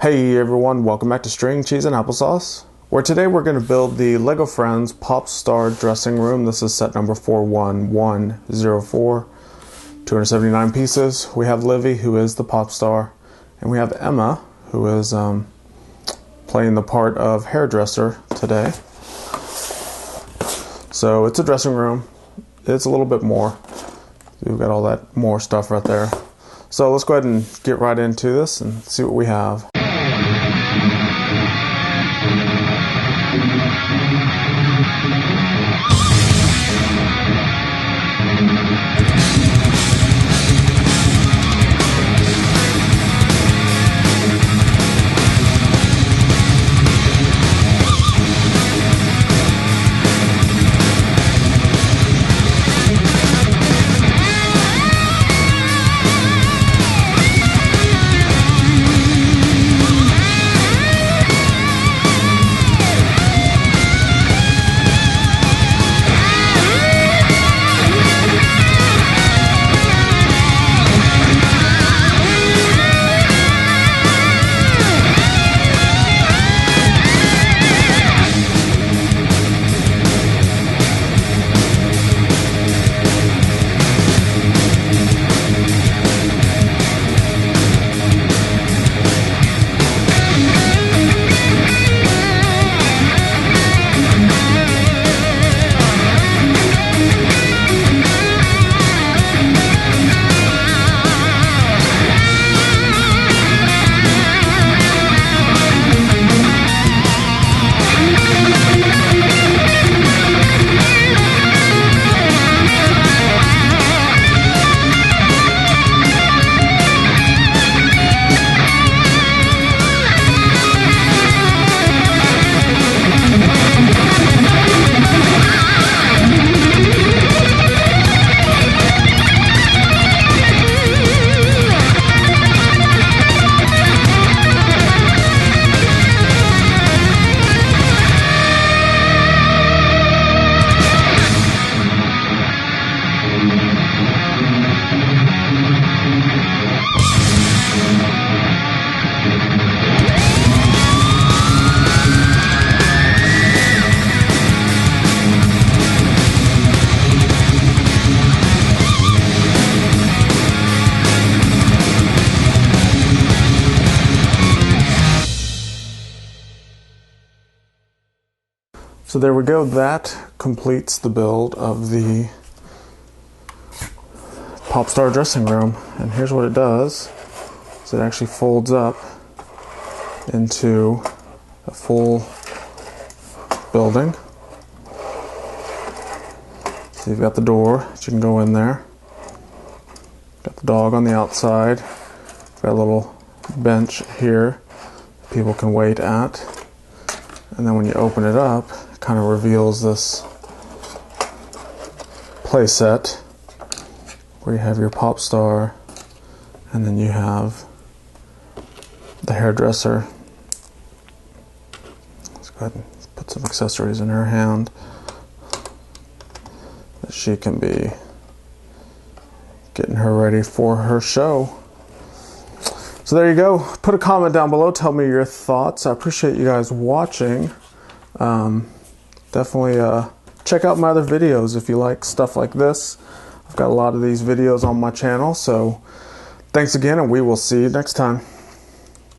Hey everyone, welcome back to String, Cheese, and Applesauce, where today we're going to build the LEGO Friends Pop Star dressing room. This is set number 41104, 279 pieces. We have Livy, who is the pop star, and we have Emma, who is playing the part of hairdresser today. So it's a dressing room. It's a little bit more. We've got all that more stuff right there. So let's go ahead and get right into this and see what we have. So there we go, that completes the build of the Pop Star dressing room. And here's what it does, is it actually folds up into a full building. So you've got the door that you can go in there. Got the dog on the outside. Got a little bench here people can wait at. And then when you open it up, it kind of reveals this play set where you have your pop star and then you have the hairdresser. Let's go ahead and put some accessories in her hand that she can be getting her ready for her show. So there you go. Put a comment down below. Tell me your thoughts. I appreciate you guys watching. Definitely check out my other videos if you like stuff like this. I've got a lot of these videos on my channel. So thanks again, and we will see you next time.